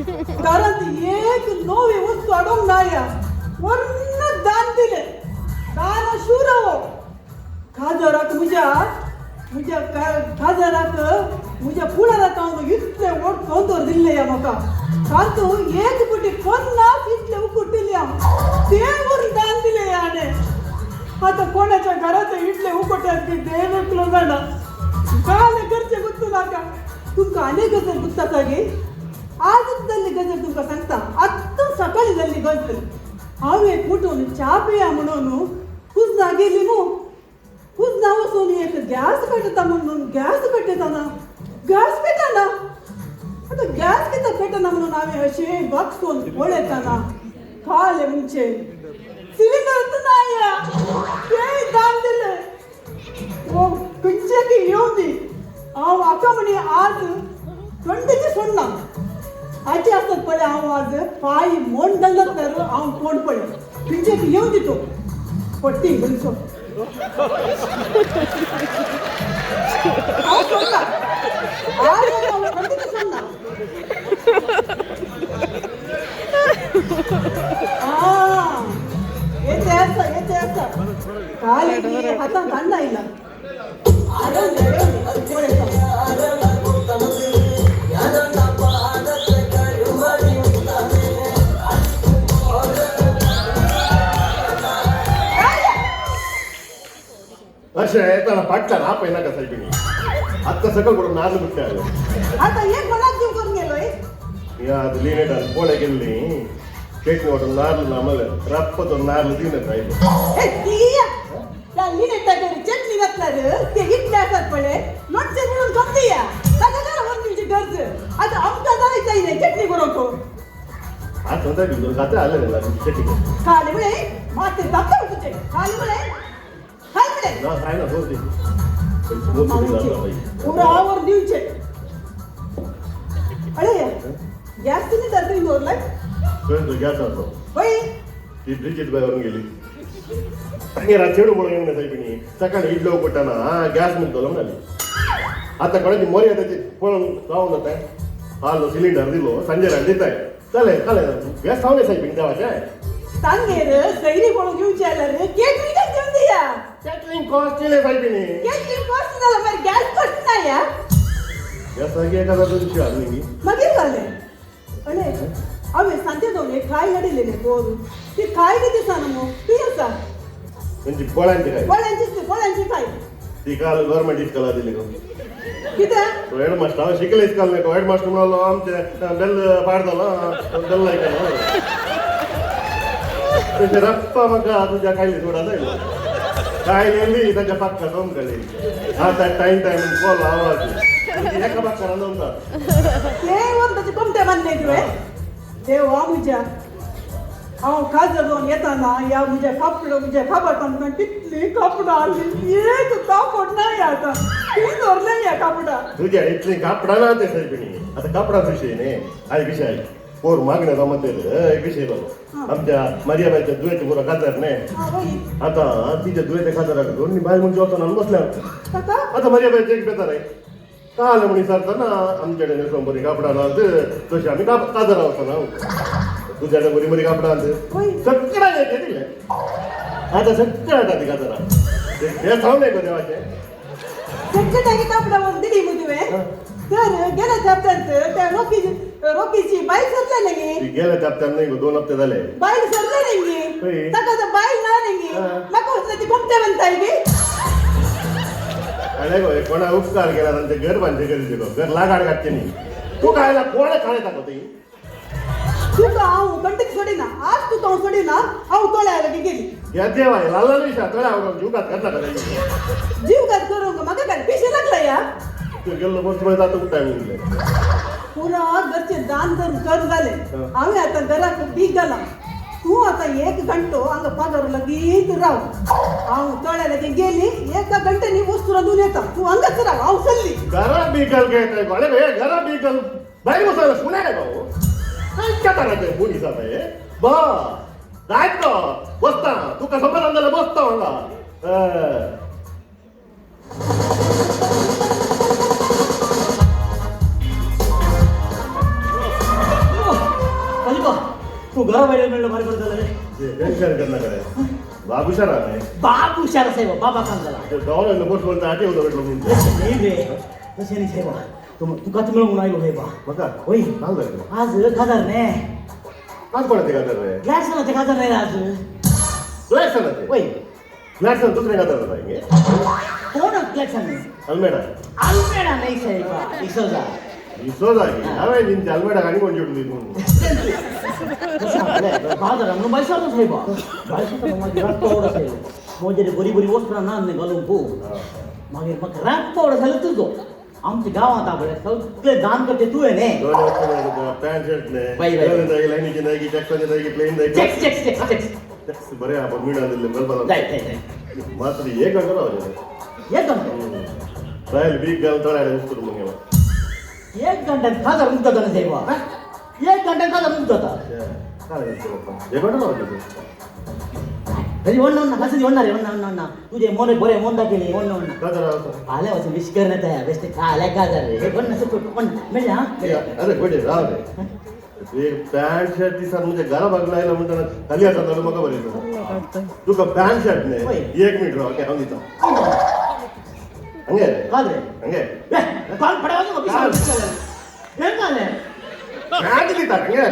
घरात एक नवी वस्तू अडवून नाही वर्ण दान दिले दान शुराव खाजराक मुझ्या खाजराक मुझ्या फुडाराक हांव इतले व्हड तोंदर दिल्ले या म्हाका तातू एक बुटी 50 इतले उकुटिले हांव ते व्हरून दान दिले याने आता कोणाच्या घरात इतले उकुट्यात की देव एकलो जाणा काले घरचे गुत्तू नाका तुमका अनेक गजर गुत्ता गे आजच जाल्ली गजर तुमका सांगता आत्ता सकाळी जाल्ली गजर हांव एक उठून च्या पिया म्हणून कुजना गेली मू कुजना वचून एक गॅस पेटता म्हणून गॅस पेटताना गॅस पेटना आता गॅस किती पेटना म्हणून हांवें अशें बघसून पळयताना खाले म्हणजे सिलिंडर नाही ते दान दिले वो खंयचे की येवन दी हांव म्हाका म्हणे आज थंडीची सोडना आजी आसत पळय हांव आज पाय मोड जाल्लो तर हांव कोण पळय खंयचे की येवन दी तूं पट्टी बरीसो हांव सोडना आज हांव थंडीची सोडना येते असं काल हातात कांदा आयला अशा येताना पाटला ना पहिला कसा की आता सगळं करून नाच बुट्टे आलो आता एक मनात जीव करून गेलोय या लिनेट आणि पोळे गेली चटणी वाटून नारळ आम्हाला रप्पतून नारळ दिनच राहिले त्या लिनेटच्या घरी चटणी घातणार ते इतले असतात पडे लोणचे मिळून कमती या सगळ्या वरतीची गरज आता आमका जायचं नाही चटणी बनवतो आज स्वतः घेऊन खाते आलं नाही चटणी खाली म्हणे माते दाखव तुझे खाली म्हणे खाली म्हणे ना काय ना होते पुरा आवर दिवचे अरे गॅस सिलेंडर तरी मोरलाय गॅस असतो बाई ती ब्रिजित बायवरून गेली चेडू म्हणून येऊन साहेबनी सकाळी इडलो कोटाना गॅस म्हणतो म्हणाली आता कोणाची मरी आता ते पळून जाऊन जात आहे हालो सिलेंडर दिलो संजय राज देत आहे चालेल चालेल गॅस सांगले साहेबनी देवाच्या सांगेर सैरी पळून घेऊन आला रे केटरिंग घेऊन दिया कॅटरिंग कॉस्ट केले साहेबनी केटरिंग कॉस्ट झाला మరి गॅस कॉस्ट नाही या गॅस सगळी 1000 रुपये आली मगे झाले अरे अवे सांते दोन काय लढलेले पोरू ती काय किती सांग मग ती असा म्हणजे पोळ्यांची काय ती काल गव्हर्नमेंट इस्कॉला दिली किती हेड मास्टर शिकले इस्कॉल नाही हेड मास्टर म्हणालो आमच्या बेल पाडतो बेल नाही का रप्पा मग तुझ्या खायली थोडा जाईल काय लिहिली त्याच्या पक्का जाऊन काढली आता टाइम कॉल आवाज एका पक्का नव्हता ते त्याची कोणत्या मान्य तुवे देवा मुझ्या हांव काजर जावन येताना या मुझ्या खापडान कितली कापडां आली एक कापड नाही आता ती धरले या कापडां तुझ्या इतली कापडां ना ते साहेबनी आता कापडाचा विषय न्ही आय विषय पोर मागण्या जमत एक विषय झालो आमच्या मर्याबाईच्या दुयेचे पुरा खातर नाही आता तिच्या दुयेच्या खातर दोन्ही बाहेर म्हणजे होता ना बसल्या आता मर्याबाईचे एक बेजार आहे का आलं म्हणे सरताना आमच्याकडे सोमवारी कापडा आणते तशी आम्ही काजर होतो ना तुझ्याकडे बरी बरी कापडा आणते सगळं येते तिला आता सगळं आता ती काजरा हे सांग नाही का देवाचे सगळं काही कापडावर दिली मुदुवे तर गेल्या हप्त्यात त्या रोकीची बाई सरला नाही गेल्या हप्त्यात नाही 2 हप्ते झाले बाई सरला नाही तका बाई नाही मग होत ती कोणत्या म्हणताय गे अरे कोणा उपकार केला ते घर बांधते कधी घर लागाड काढते नाही तू खायला कोणा खाण्यात होती तू का हांव कंटीक सोडी ना आज तू तो सोडी ना हांव तोळ्याला गेली या देवा लाला विषा तोळ्या जीवघात करता का जीवघात करू का म्हाका काय पिशे लागला या तू गेलो मस्त वेळ जातो टायमिंग पुरा घरचे दान कर झाले हांवें आता घराक बीक घाला तू आता 1 घंटो हांगा पागार लगीत राव हांव तोळ्याला गेली 1 घंट्यानी वस्तू रांदून येता तू हांगाच राव हांव चल्ली घरा बिकल घेताय गोळे भे घरा बिकल बाई बसायला सुनाय काय भाऊ काय करायचं कोणी साहेब बा जायतो बसता तू का संबंधाला बसतो हांगा तू घर बाहेर मिळलं भारी बरं झालं रे. टेन्शन करणार काय बाबू शरा नाही बाप हुशार साहेब बाबा काम झाला. गावाला बोट बोलता आठी होतं भेटलो मी नाही रे तसे नाही साहेब तू का मिळून आलो साहेब बघा होय काय झालं आज खाजार नाही आज कोणाचे गाजर रे ग्लॅक्सनाचे खाजार नाही आज ग्लॅक्सनाचे होय ग्लॅक्सन दुसरे गाजर नाही कोण ग्लॅक्सन नाही अल्मेडा अल्मेडा नाही साहेब इसोजा Dsouza की हवे दिन अल्मेडा गाणी कोण जोडली तू बाजार म्हणून बायसातो साहेब बायसातो माझी रात पावडा साहेब म्हणजे बरी बरी वस्त्र नाम नाही घालून पो मागे मग रात पावडा झालं तुझो आमच्या गावात आपल्या सगळे दान करते तू आहे ने पॅन्ट शर्ट ने बाई, बाई. लाईनीची नाही की चेक्सची नाही की प्लेन नाही चेक्स चेक्स चेक्स चेक्स बरे आपण मीड आणले बरोबर जाय जाय जाय मात्र एक गंगा राहू एकदम राहील बीक घालून तळायला दिसतो मग येवा 1 घंट्यात खाजार मुक्त होता ना साहेब 1 घंट्यात खाजार मुक्त होता काय एक घंटा राहू तरी म्हणणं ना कसं म्हणणार आहे म्हणणं तुझे मोने बरे मोंदा केले म्हणणं गाजर आल्या वाजून विश करण्यात आहे बेस्ट आल्या गाजर रे हे पण नसं पण म्हणजे हा अरे कुठे राव रे पॅन्ट शर्ट दिसतात म्हणजे घरा बघायला म्हणताना खाली आता चालू मग बरं तुका पॅन्ट शर्ट नाही 1 मिनिट राव काय सांगितलं हंगे गाजरे हंगे काल पडायचं ऑफिस हे झालं काय दिली तर हंगे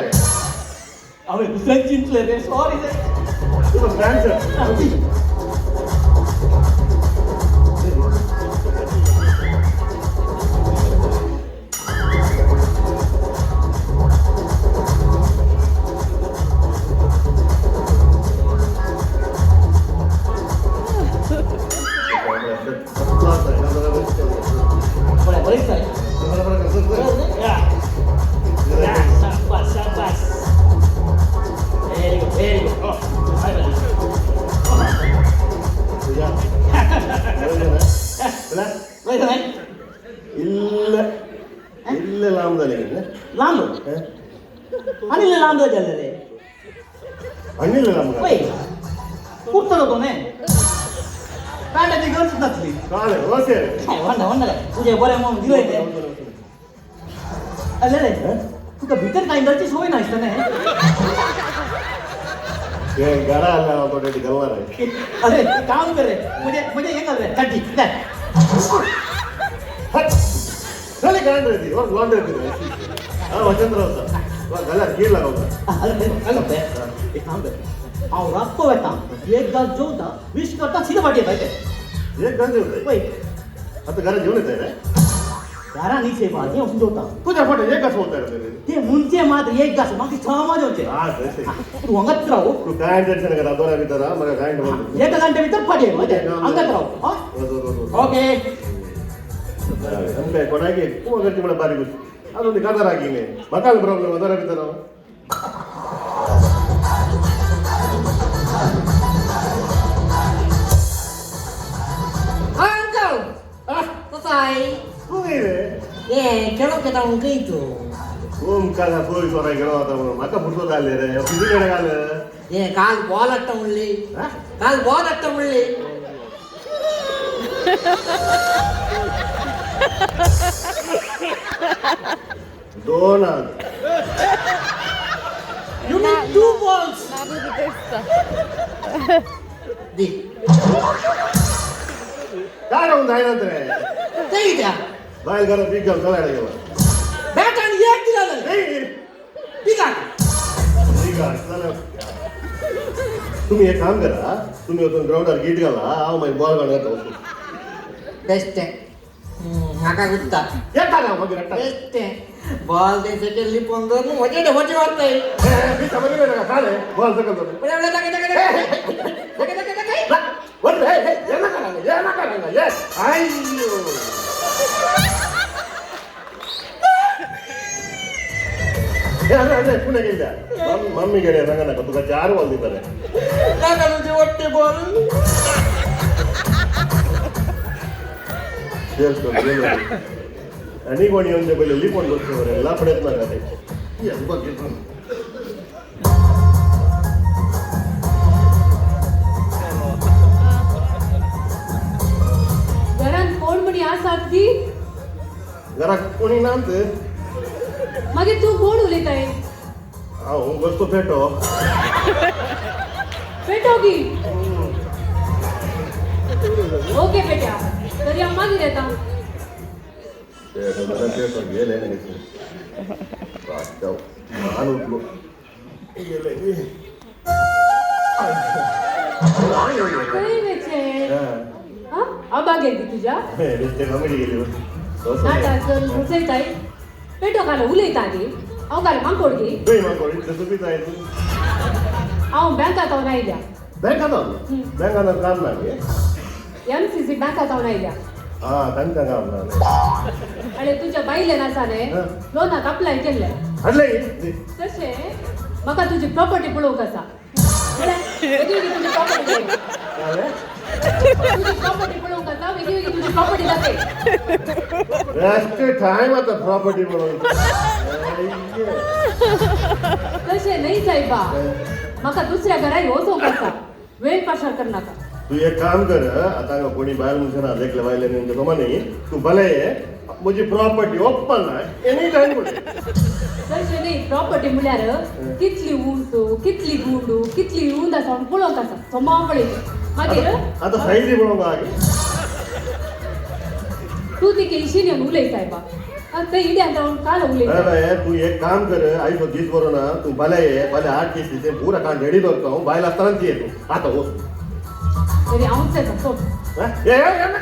अबे दुसऱ्या चिंतले रे सॉरी तुका पॅन्ट शर्ट इल्ल लांब झाले लांब आणि लांब झालं रे अनिल लांब कुठं होतो ने कांड्याची गरज नसली काय वसे म्हणणार तुझे बरे म्हणून दिले ते अरे रे तुका भीतर काही गरजची सोय नाही ते घरा आला ऑलरेडी गलवार आहे अरे काम कर रे म्हणजे हे कर रे काठी चले काय रे ती वर लॉन्ड्री ती हा वचंद्र होता वा गला कीड लागवता एक काम कर अहो राखतो येता एक गाल जोता विश करता सीधा पाठी पाहिजे एक गंज होते वय आता घरात घेऊन येते रे घरा नीचे पाहिजे उसून जोता तुझ्या फोटो एक कसं होता रे ते मुंचे मात्र एक गास मागची 6 माझे होते हा तसे तू अंगात राहू तू काय टेन्शन करा दोरा भीतर मला काय बोलतो एक घंटे भीतर पाठी मध्ये अंगात राहू हा ओके हम काय कोणा की तू अगर ती मला बारीक होती अजून ती कादा रागी नाही मका प्रॉब्लेम दोरा भीतर Quiero que te un grito. काल पोळी सोराय गेलो होता म्हणून माका फुटतो झाले रे तुझीकडे आलं काल बॉल आट्टा म्हणले काल बॉल आट्टा म्हणले दोन You need 2 balls. दे काय राहून जायला रे ते द्या बाहेर घरात पीक घालून चालायला गेला बॅट आणि एक दिला नाही ठीक आहे ठीक आहे चला तुम्ही एक काम करा तुम्ही होतो ग्राउंडवर गीट घाला आव माझी बॉल घालून बेस्ट आहे नाका गुत्ता येता का मग रट्टा बेस्ट आहे बॉल द्यायचं केली 15 म्हणजे डबची वाटत आहे मी समजले ना काय आहे बॉल सकल पण एवढं टाका वर हे ये ना करा यस आय्यो अरे पुणे गेल्या मम्मी गेल्या सांगा नका तुला 4 बॉल देतात नाका तुझे वाटते बॉल शेअर करून आणि कोणी येऊन पहिले लिपण बसतो लापडेत ना का ते बघ घरात कोण म्हणी आसात की घरात कोणी नांत मागे तू कोण उलयत आहे हांव बसतो पेटो पेटोगी ओके बेटा तरी अम्मा की रहता पेटो गेले जाऊ मान उठलो काही वेचे हा आबा गेली तुझ्या ते कॉमेडी गेली नाटा चल घुसयताय पेटो काल उलयता गे हांव काल मांकोड गे नाही मागोडी तसं बी जायचं हांव बँकात हांव आयल्या बँकात काम नाही MCC बँकात हांव आयल्या हा तांकां काम नाही आणि तुझ्या बायलेन आसा न्ही लोनाक अप्लाय केल्ले हाडले तशें म्हाका तुजी प्रॉपर्टी पळोवंक आसा वेगळी तुजी प्रॉपर्टी तुजी प्रॉपर्टी पळोवंक आसा वेगळी तुजी प्रॉपर्टी दाखय जास्त टाइम आता प्रॉपर्टी म्हणून तशें न्ही सायबा म्हाका दुसऱ्या घरा वचोवंक आसा वेळ पाशार कर नाका तू एक काम कर आता कोणी बाहेर म्हणून देखले बायले नाही तो म्हणे तू भले ये मुझी प्रॉपर्टी ओपन आहे एनी टाइम बोले तशें न्ही प्रॉपर्टी म्हळ्यार कितली उंच कितली गुंड कितली उंच आसा म्हूण पळोवंक आसा सोमा पळयता मागीर आता साईज पळोवंक आगे तू ती केशीन येवन उलय सायबा ते इंडियान रावन काल उलयता तू एक काम कर आयज दीस बरो ना तू भले ये भले 8 केस दिसे पूरा काम रेडी दवरता हांव बायल आसतना ती येतो आता हो तरी हांवच येता सोड ಏನಕ್ಕ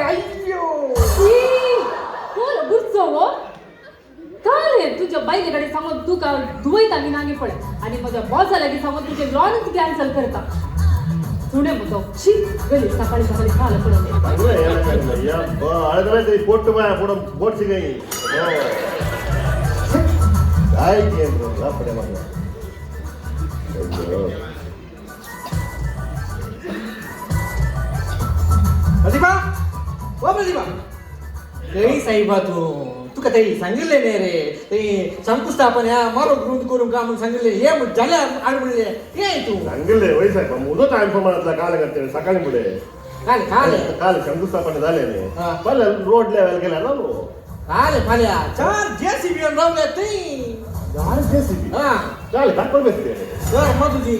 ಅಯ್ಯೋ कोण गुस्सो हो काय तुझ्या बायले कडे सांगून तू का धुवयता मी नांगी पडे आणि माझ्या बॉस लागीं सांगून तुझे लॉनच कॅन्सल करता सुणे मग शी गेली सकाळी सकाळी खायला पडत पोट पुढं बोट सिगाई काय आपल्या मला प्रतिभा ओ प्रतिभा काही साहेबा तू का तरी सांगितले नाही रे ते शंकुस्थापन या मारो ग्रुंथ करून का म्हणून सांगितले ये झाल्या आडबडले ये तू सांगितले वय साहेब मुदो टाइम प्रमाणातला काल करते सकाळी पुढे काल शंकुस्थापन झाले नाही पहिले रोड लेवल केला ना काले फाल्या 4 JCB रावले ते 4 JCB हा चाल कापड बसते सर मग तुझी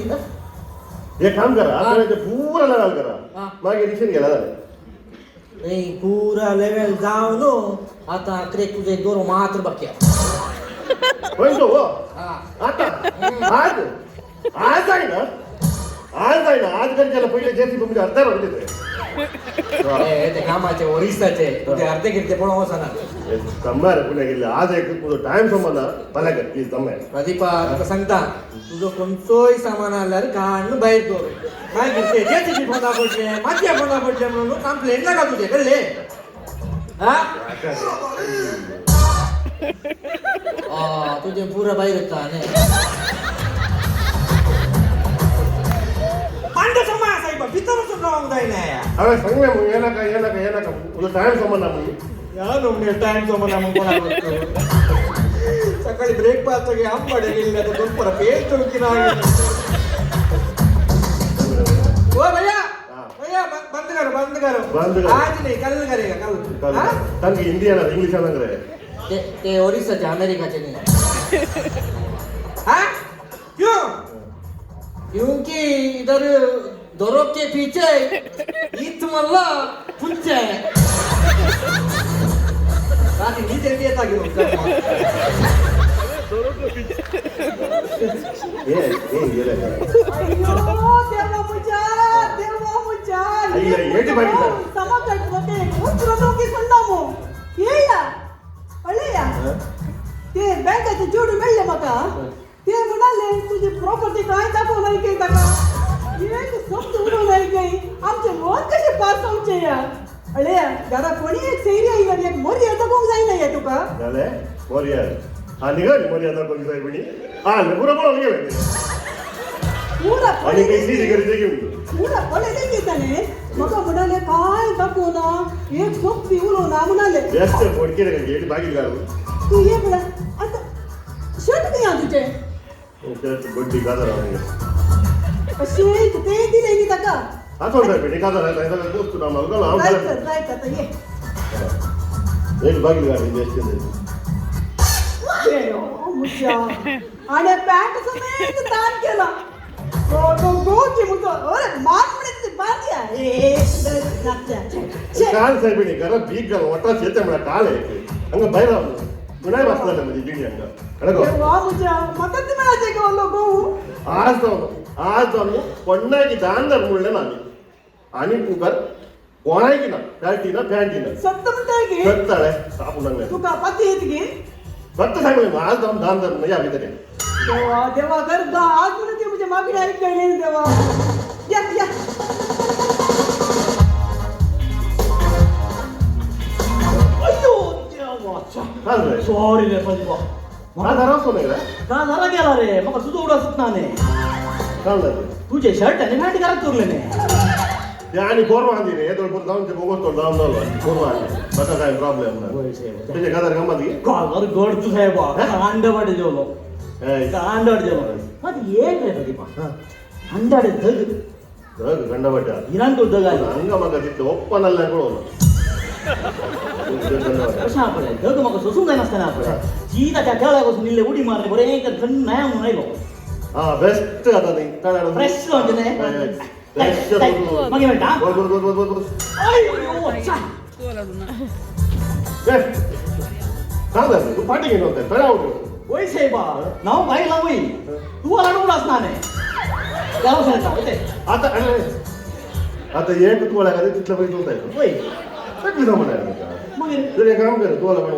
एक काम करा आता ते पूरा लेवल करा मागे रिक्षन गेला नाही पुरा लेवल जाऊ नो आता क्रेक तुझे दोन मात्र बाकी होय तो हो हा आता आज आहे ना आज गंजाला पहिले जेसीबी म्हणजे अर्धा रोड देते ते कामाचे ओरिसाचे तुझे अर्धे गिरते पण हो ना कमर पुणे गेले आज एक तुझं टाइम संबंध मला कर की जमे प्रदीपा तुका सांगता तुझं कोणतोय सामान आल्यार काढ बाहेर दो काय करते जेसीबी फोना पडले मातया फोना पडले म्हणून कंप्लेंट नका तुझे कळले हा तुझे पुरा बाहेर येता नाही पांडे समा साहेब भितरच राहून जाईना अरे सांगले मग येणार का तुझं टाइम संबंध मग या नोमने टाइम तो मला मग कोणा करतो सकाळी ब्रेकफास्ट गे आंबाडे गेले तर दोन पर पेज तो की नाही ओ भैया बंद करो आज नहीं कल करेगा कल हां तंग हिंदी है ना इंग्लिश है ना ते ओरिसा से अमेरिका से नहीं हां क्योंकि इधर दोरों के पीछे ईद मल्ला पुंचे राती नीचे दिया था क्यों दोरों के पीछे ये लगा अय्यो देवा मुझा अय्यो ये बाकी था समाकट होते उतरतो की संडामो येया अळेया ते बँकेचे जोडी मिळले मका ते म्हणाले तुझी प्रॉपर्टी काय दाखव नाही काही दाखव एक शब्द उडव नाही काही आमचे लोन कसे पास होऊचे या अळेया जरा कोणी एक सैरी आहे ना एक मोरी आता कोण जाई नाही तुका झाले मोरिया हा निघाली मोरिया आता कोण साहेब बणी हा पुरा बोलून गेले पुरा आणि काही सीधी करते घेऊन पुरा पळे नाही घेताने मका म्हणाले काय दाखव ना एक शब्द उडव ना म्हणाले जास्त फोड केले का गेट बाकी गाव तू ये बडा आता शर्ट नाही आ तुझे त्यात बड्डी गाजर आहे अशी ते दिले मी तका असं काय बेटी गाजर आहे त्याला गोष्ट ना मला नाव जायचं आता ये एक बाकी गाडी जास्त मुझ्या आणि पॅन्ट समेत दान केला गो की मुझं अरे मान म्हणते बांधिया काल साहेबिणी घरात भीक घाल वाटाच येते मला काल आहे हंग बाहेर नाही बसला म्हणजे गिणी हंग वा मुझ्या मदत मिळायचे का लोक आज जाऊन पडणार की दानदार म्हणले ना आम्ही आणि तुकार कोणाय की ना फॅटीना फॅन्टीना सत्त म्हणताय की सत्त आहे आपण तू का पती येत की फक्त सांगले आज जाऊन दानदार नाही आम्ही तरी देवा देवा कर आज म्हणते म्हणजे मागणी ऐक काही देवा या या अयो देवा चाल रे सॉरी रे पंजवा मला धराव सोने रे का जरा गेला रे मग तुझं उडत नाने चाल रे तुझे शर्ट आणि पॅन्ट घरात चोरले नाही ते आणि बोरवा आली रे येतो पर जाऊन ते बोगतो जाऊन झालो बोरवा आली बता काय प्रॉब्लेम नाही त्याचे गदार गंमत घे कालर गड तू साहेब अंडवाडे जेवलो अंडवाडे जेवलो मग एक रे प्रदीप अंडाडे दग दग गंडवाटा इराण तो दग आहे हंग मग तिथे ओपन आला कळवलं कशा आपले दग मग सोसून जाय नसताना आपल्या सीधा त्या खेळापासून निल्ले उडी मारले बरं एक थंड नाही म्हणून नाही गो हा बेस्ट आता नाही काय फ्रेश म्हणजे नाही मग बेटा सांग तू पाठी घेऊन होते तळा होतो ओय साहेबा नाव बाईला होई तू आला उडास ना नाही गाव सांगता होते आता एक तुम्हाला का तिथलं पैसे होत आहे होय म्हणायला मग तर एक काम कर तुम्हाला पण